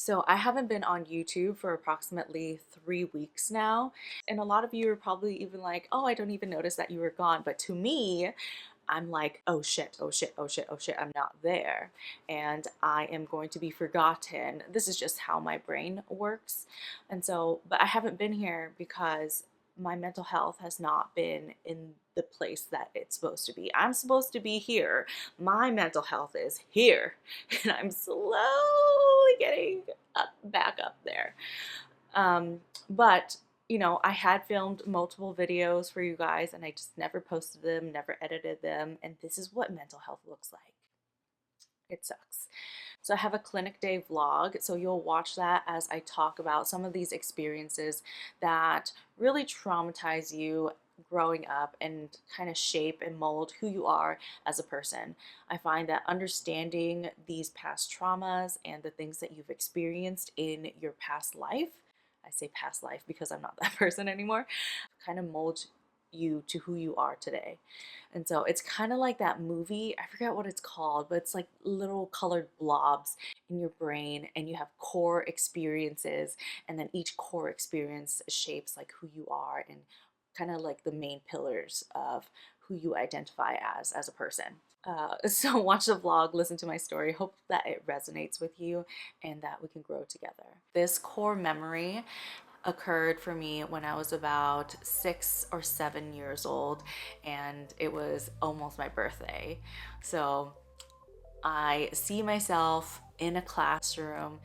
So I haven't been on YouTube for approximately 3 weeks now. And a lot of you are probably even like, oh, I don't even notice that you were gone. But to me, I'm like, oh shit, oh shit, oh shit, oh shit, I'm not there. And I am going to be forgotten. This is just how my brain works. And so, but I haven't been here because my mental health has not been in the place that it's supposed to be. I'm supposed to be here. My mental health is here. And I'm slowly getting back up there. But I had filmed multiple videos for you guys and I just never posted them, never edited them. And this is what mental health looks like. It sucks. So I have a clinic day vlog. So you'll watch that as I talk about some of these experiences that really traumatize you growing up and kind of shape and mold who you are as a person. I find that understanding these past traumas and the things that you've experienced in your past life, I say past life because I'm not that person anymore, kind of molds you to who you are today. And so it's kind of like that movie, I forget what it's called, but it's like little colored blobs in your brain and you have core experiences, and then each core experience shapes like who you are and kind of like the main pillars of who you identify as a person. So watch the vlog, listen to my story, hope that it resonates with you and that we can grow together. This core memory occurred for me when I was about 6 or 7 years old, and it was almost my birthday. So I see myself in a classroom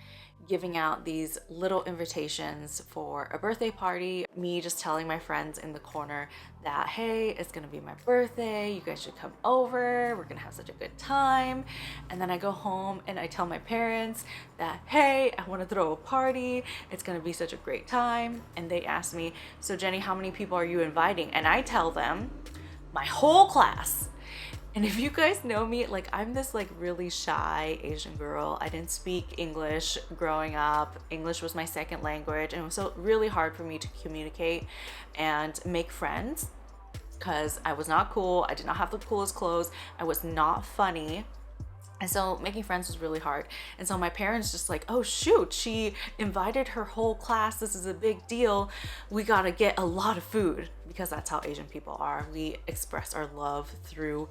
giving out these little invitations for a birthday party. Me just telling my friends in the corner that, hey, it's gonna be my birthday, you guys should come over, we're gonna have such a good time. And then I go home and I tell my parents that, hey, I wanna throw a party, it's gonna be such a great time. And they ask me, so Jenny, how many people are you inviting? And I tell them, my whole class. And if you guys know me, like I'm this like really shy Asian girl. I didn't speak English growing up. English was my second language, and it was so really hard for me to communicate and make friends because I was not cool. I did not have the coolest clothes. I was not funny. And so making friends was really hard. And so my parents just like, oh shoot, she invited her whole class. This is a big deal. We gotta get a lot of food, because that's how Asian people are. We express our love through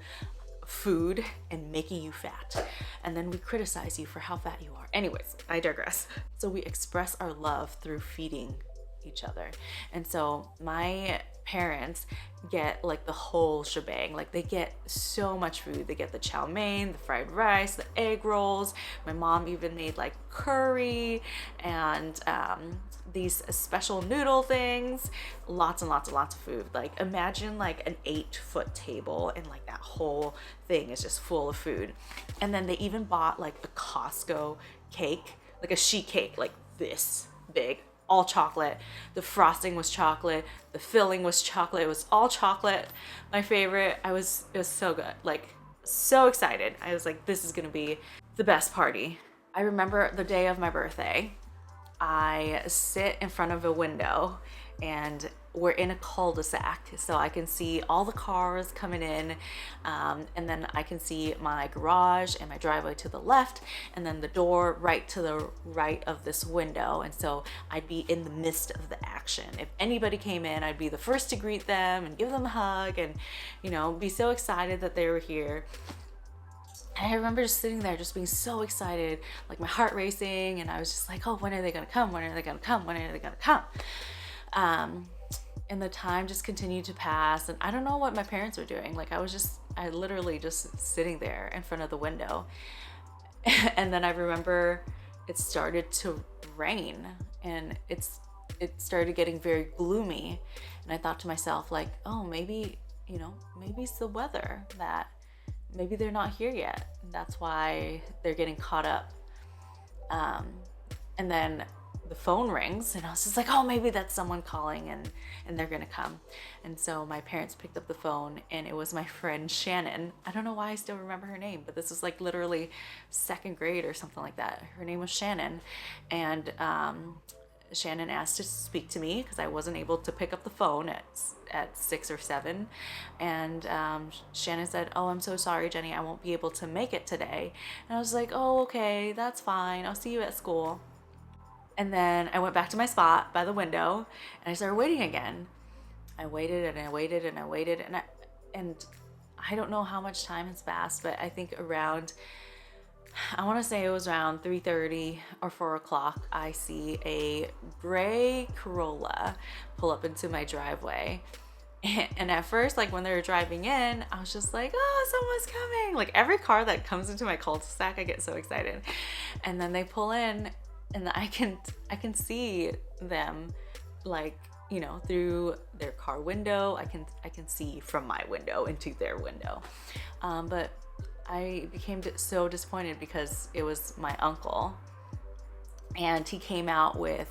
food and making you fat. And then we criticize you for how fat you are. Anyways, I digress. So we express our love through feeding each other. And so my parents get like the whole shebang. Like they get so much food. They get the chow mein, the fried rice, the egg rolls. My mom even made like curry and these special noodle things. Lots and lots and lots of food. Like imagine like an 8-foot table and like that whole thing is just full of food. And then they even bought like a Costco cake, like a sheet cake like this big, all chocolate. The frosting was chocolate, the filling was chocolate, it was all chocolate. My favorite. It was so good, like so excited. I was like, this is gonna be the best party. I remember the day of my birthday, I sit in front of a window and we're in a cul-de-sac, so I can see all the cars coming in, and then I can see my garage and my driveway to the left, and then the door right to the right of this window. And so I'd be in the midst of the action. If anybody came in, I'd be the first to greet them and give them a hug and, be so excited that they were here. And I remember just sitting there, just being so excited, like my heart racing, and I was just like, oh, when are they gonna come? When are they gonna come? When are they gonna come? And the time just continued to pass, and I don't know what my parents were doing. Like I literally just sitting there in front of the window. And then I remember it started to rain, and it started getting very gloomy. And I thought to myself, like, oh, maybe it's the weather, that maybe they're not here yet. That's why they're getting caught up. And then the phone rings and I was just like, oh, maybe that's someone calling and they're gonna come. And so my parents picked up the phone and it was my friend Shannon. I don't know why I still remember her name, but this was like literally second grade or something like that. Her name was Shannon. And Shannon asked to speak to me because I wasn't able to pick up the phone at 6 or 7. And Shannon said, oh, I'm so sorry, Jenny, I won't be able to make it today. And I was like, oh, okay, that's fine. I'll see you at school. And then I went back to my spot by the window and I started waiting again. I waited and I waited and I waited and I don't know how much time has passed, but I think around, I want to say it was around 3:30 or 4 o'clock, I see a gray Corolla pull up into my driveway. And at first, like when they were driving in, I was just like, oh, someone's coming. Like every car that comes into my cul-de-sac, I get so excited. And then they pull in and I can see them, like, you know, through their car window. I can see from my window into their window. But I became so disappointed because it was my uncle. And he came out with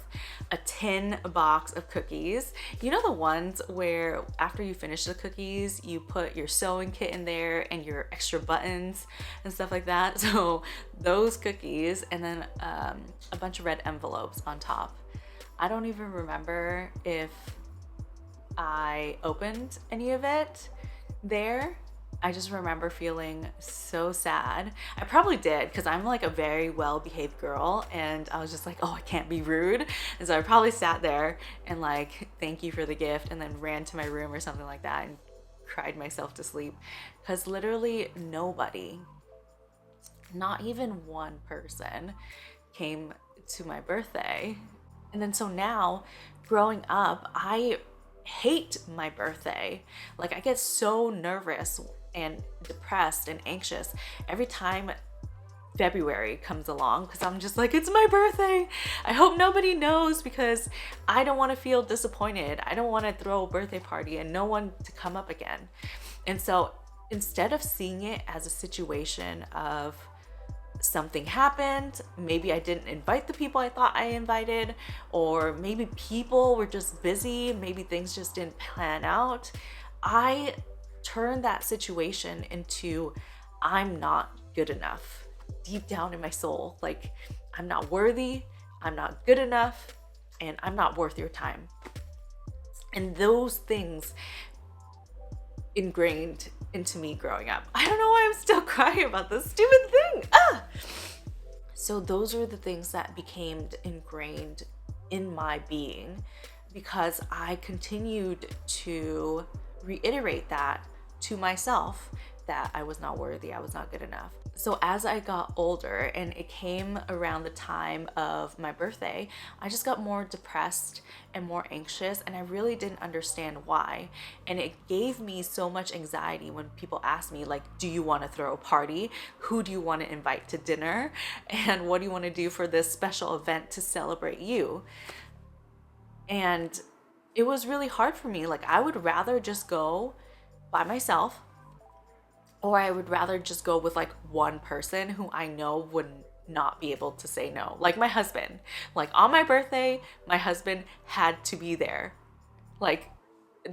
a tin box of cookies. You know, the ones where after you finish the cookies, you put your sewing kit in there and your extra buttons and stuff like that. So those cookies, and then a bunch of red envelopes on top. I don't even remember if I opened any of it there. I just remember feeling so sad. I probably did because I'm like a very well-behaved girl, and I was just like, oh, I can't be rude. And so I probably sat there and like, thank you for the gift, and then ran to my room or something like that and cried myself to sleep because literally nobody, not even one person, came to my birthday. And then so now growing up, I hate my birthday. Like I get so nervous and depressed and anxious every time February comes along because I'm just like, it's my birthday. I hope nobody knows because I don't want to feel disappointed. I don't want to throw a birthday party and no one to come up again. And so instead of seeing it as a situation of something happened, maybe I didn't invite the people I thought I invited, or maybe people were just busy, maybe things just didn't plan out, I turned that situation into I'm not good enough. Deep down in my soul, like I'm not worthy, I'm not good enough, and I'm not worth your time. And those things ingrained into me growing up. I don't know why I'm still crying about this stupid thing. So those are the things that became ingrained in my being because I continued to reiterate that to myself, that I was not worthy, I was not good enough. So as I got older and it came around the time of my birthday, I just got more depressed and more anxious, and I really didn't understand why. And it gave me so much anxiety when people asked me, like, do you want to throw a party? Who do you want to invite to dinner? And what do you want to do for this special event to celebrate you? And it was really hard for me. Like, I would rather just go by myself, or I would rather just go with like one person who I know would not be able to say no. Like my husband. Like on my birthday, my husband had to be there. Like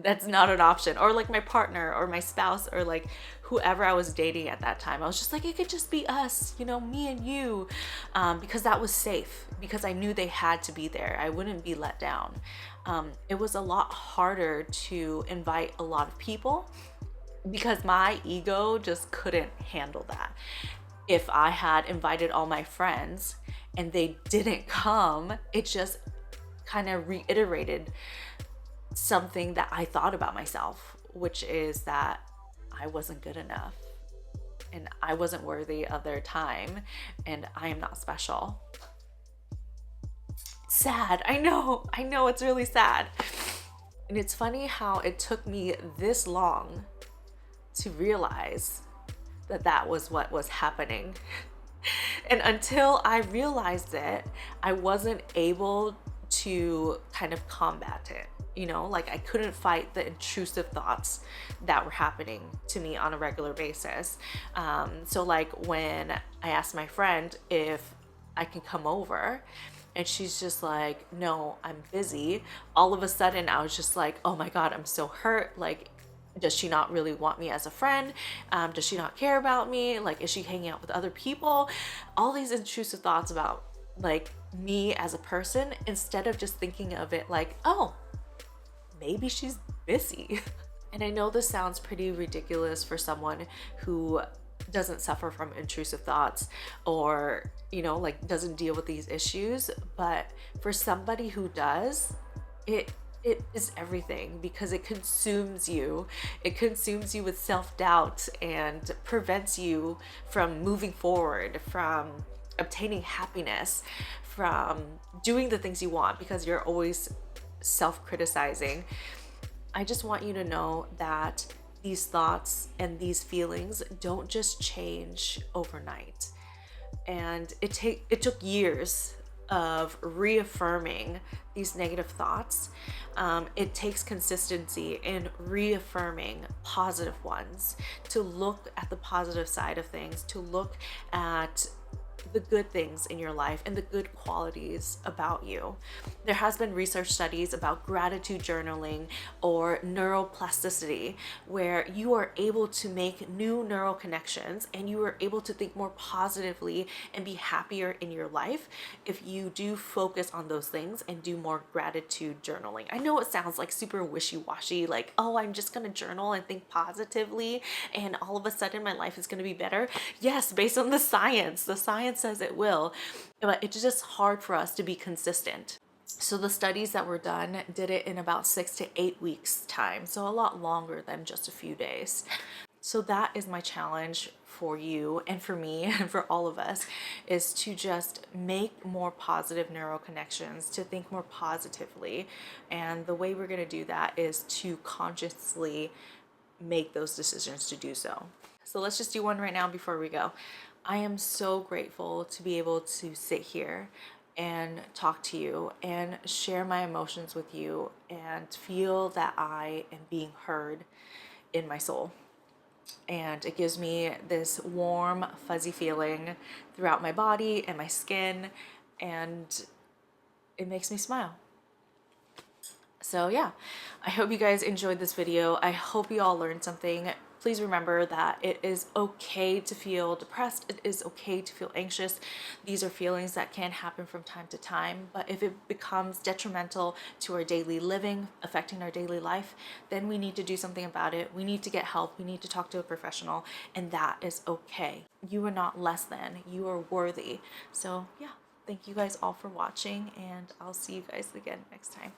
that's not an option. Or like my partner or my spouse or like whoever I was dating at that time. I was just like, it could just be us, you know, me and you, because that was safe, because I knew they had to be there. I wouldn't be let down. It was a lot harder to invite a lot of people because my ego just couldn't handle that. If I had invited all my friends and they didn't come, it just kind of reiterated something that I thought about myself, which is that I wasn't good enough and I wasn't worthy of their time and I am not special. Sad. I know, it's really sad. And it's funny how it took me this long to realize that that was what was happening. And until I realized it, I wasn't able to kind of combat it. You know, like I couldn't fight the intrusive thoughts that were happening to me on a regular basis. So like when I asked my friend if I can come over, and she's just like, no, I'm busy. All of a sudden I was just like, oh my God, I'm so hurt. Like, does she not really want me as a friend? Does she not care about me? Like, is she hanging out with other people? All these intrusive thoughts about like me as a person, instead of just thinking of it like, oh, maybe she's busy. And I know this sounds pretty ridiculous for someone who doesn't suffer from intrusive thoughts, or, you know, like doesn't deal with these issues. But for somebody who does, it it is everything, because it consumes you. It consumes you with self-doubt and prevents you from moving forward, from obtaining happiness, from doing the things you want, because you're always self-criticizing. I just want you to know that these thoughts and these feelings don't just change overnight. And it took years of reaffirming these negative thoughts. It takes consistency in reaffirming positive ones, to look at the positive side of things, to look at the good things in your life and the good qualities about you. There has been research studies about gratitude journaling or neuroplasticity, where you are able to make new neural connections and you are able to think more positively and be happier in your life if you do focus on those things and do more gratitude journaling. I know it sounds like super wishy-washy, like, oh, I'm just gonna journal and think positively and all of a sudden my life is gonna be better. Yes, based on the science. The science says it will, but it's just hard for us to be consistent. So the studies that were done did it in about 6 to 8 weeks time, so a lot longer than just a few days. So that is my challenge for you and for me and for all of us, is to just make more positive neural connections, to think more positively. And the way we're going to do that is to consciously make those decisions to do so. So let's just do one right now before we go. I am so grateful to be able to sit here and talk to you and share my emotions with you and feel that I am being heard in my soul. And it gives me this warm, fuzzy feeling throughout my body and my skin, and it makes me smile. So yeah, I hope you guys enjoyed this video. I hope you all learned something. Please remember that it is okay to feel depressed. It is okay to feel anxious. These are feelings that can happen from time to time, but if it becomes detrimental to our daily living, affecting our daily life, then we need to do something about it. We need to get help. We need to talk to a professional, and that is okay. You are not less than. You are worthy. So yeah, thank you guys all for watching, and I'll see you guys again next time.